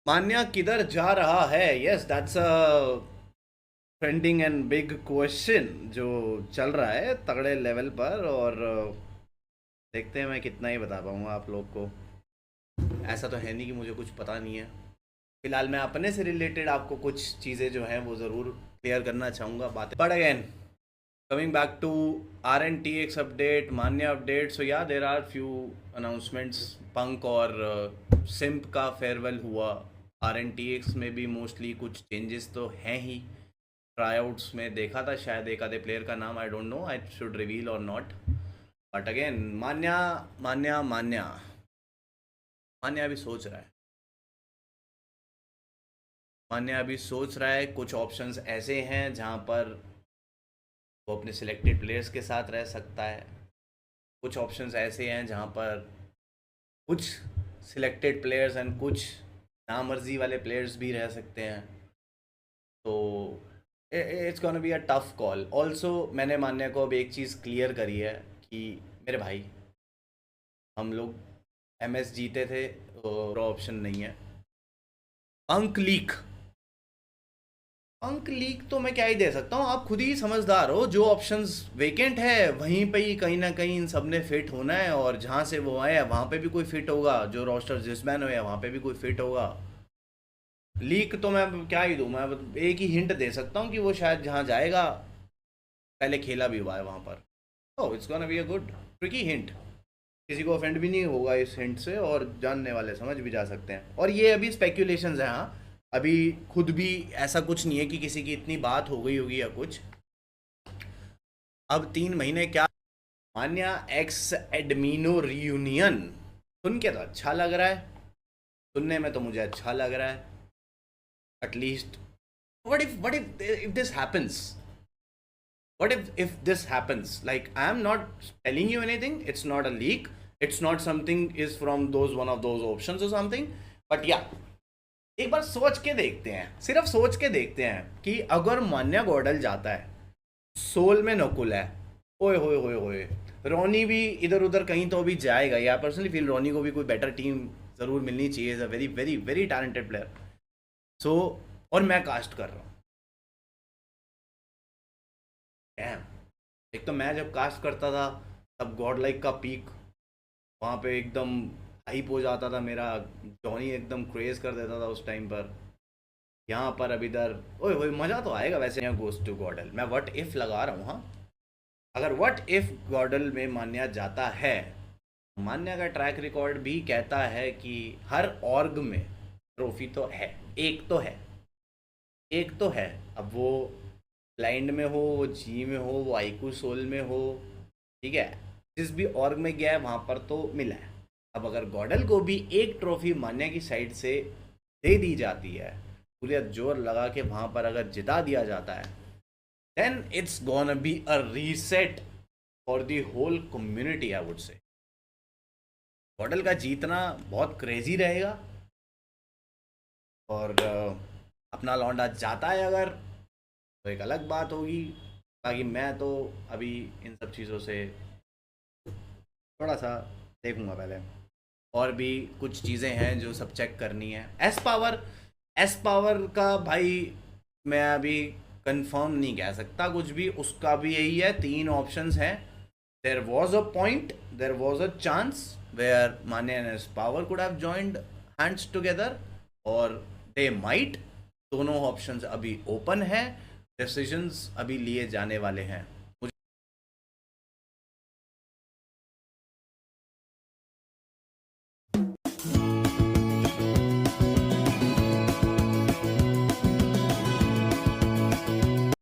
मान्या किधर जा रहा है? Yes, that's a trending and big question जो चल रहा है तगड़े लेवल पर। और देखते हैं मैं कितना ही बता पाऊंगा आप लोग को। ऐसा तो है नहीं कि मुझे कुछ पता नहीं है। फिलहाल मैं अपने से रिलेटेड आपको कुछ चीज़ें जो हैं वो ज़रूर क्लियर करना चाहूँगा बातें। But again, coming back to RNTX update, Manya update. So yeah, there are few announcements. पंक और सिम्प का फेयरवेल हुआ। RNTX में भी मोस्टली कुछ चेंजेस तो हैं ही। ट्राईआउट्स में देखा था शायद एक आधे प्लेयर का नाम, I don't know I should reveal और नॉट। बट अगेन, मान्या मान्या मान्या मान्या अभी सोच रहा है। मान्या अभी सोच रहा है। कुछ ऑप्शंस ऐसे हैं जहाँ पर वो अपने सिलेक्टेड प्लेयर्स के साथ रह सकता है। कुछ ऑप्शंस ऐसे हैं जहाँ पर कुछ सिलेक्टेड प्लेयर्स एंड कुछ नामर्जी वाले प्लेयर्स भी रह सकते हैं। तो it's gonna be a tough call. Also मैंने मान्या को अब एक चीज़ क्लियर करी है कि मेरे भाई, हम लोग MS जीते थे और ऑप्शन नहीं है। अंक लीक, अंक लीक तो मैं क्या ही दे सकता हूँ। आप खुद ही समझदार हो। जो ऑप्शंस वेकेंट है वहीं पे ही कहीं ना कहीं इन सब ने फिट होना है, और जहाँ से वो आए वहाँ पे भी कोई फिट होगा। जो रोस्टर जिसमैन हुए वहाँ पे भी कोई फिट होगा। लीक तो मैं क्या ही दूँ। मैं एक ही हिंट दे सकता हूँ कि वो शायद जहाँ जाएगा पहले खेला भी हुआ है वहाँ पर। Oh, it's gonna be a good tricky hint. किसी को ऑफेंड भी नहीं होगा इस हिंट से, और जानने वाले समझ भी जा सकते हैं। और ये अभी स्पेक्यूलेशंस हैं, हाँ। अभी खुद भी ऐसा कुछ नहीं है कि किसी की इतनी बात हो गई होगी या कुछ। अब 3 महीने क्या। मान्या एक्स एडमिनो रियूनियन सुन के तो अच्छा लग रहा है। सुनने में तो मुझे अच्छा लग रहा है at least. what if this happens? What if this happens? Like, I am not telling you anything. It's not a leak. It's not something is from those one of those options or something. But yeah, एक बार सोच के देखते हैं। सिर्फ सोच के देखते हैं कि अगर मान्या गॉडल जाता है, सोल में नकुल है, ओए होए होए होए, रोनी भी इधर उधर कहीं तो भी जाएगा। या पर्सनली फील रोनी को भी कोई बेटर टीम ज़रूर मिलनी चाहिए। Is a very very very talented player. So और मैं कास्ट कर रहा हूँ। डैम, एक तो मैं जब कास्ट करता था तब गॉड लाइक का पीक वहाँ पे एकदम हाइप हो जाता था मेरा। जॉनी एकदम क्रेज कर देता था उस टाइम पर। यहाँ पर अब इधर ओए ओए मज़ा तो आएगा वैसे। यहाँ गोस टू गॉडल मैं व्हाट इफ लगा रहा हूँ, हाँ। अगर व्हाट इफ गॉडल में मान्या जाता है, मान्या का ट्रैक रिकॉर्ड भी कहता है कि हर ऑर्ग में ट्रॉफी तो है। एक तो है, एक तो है। अब वो ब्लाइंड में हो, वो जी में हो, वो आईकू सोल में हो, ठीक है, जिस भी ऑर्ग में गया है वहाँ पर तो मिला है। अब अगर गॉडल को भी एक ट्रॉफी मान्या की साइड से दे दी जाती है, पूरा जोर लगा के वहाँ पर अगर जिता दिया जाता है, then it's gonna be a reset for the whole community, I would say. गॉडल का जीतना बहुत क्रेजी रहेगा। और अपना लौंडा जाता है अगर, तो एक अलग बात होगी। बाकी मैं तो अभी इन सब चीज़ों से थोड़ा सा देखूंगा पहले। और भी कुछ चीज़ें हैं जो सब चेक करनी है। एस पावर का भाई मैं अभी कंफर्म नहीं कह सकता कुछ भी। उसका भी यही है, 3 ऑप्शंस हैं। There was a point, there was a chance where Mane and S power could have joined hands together, और दे माइट। दोनों ऑप्शंस अभी ओपन है। डिसीजंस अभी लिए जाने वाले हैं।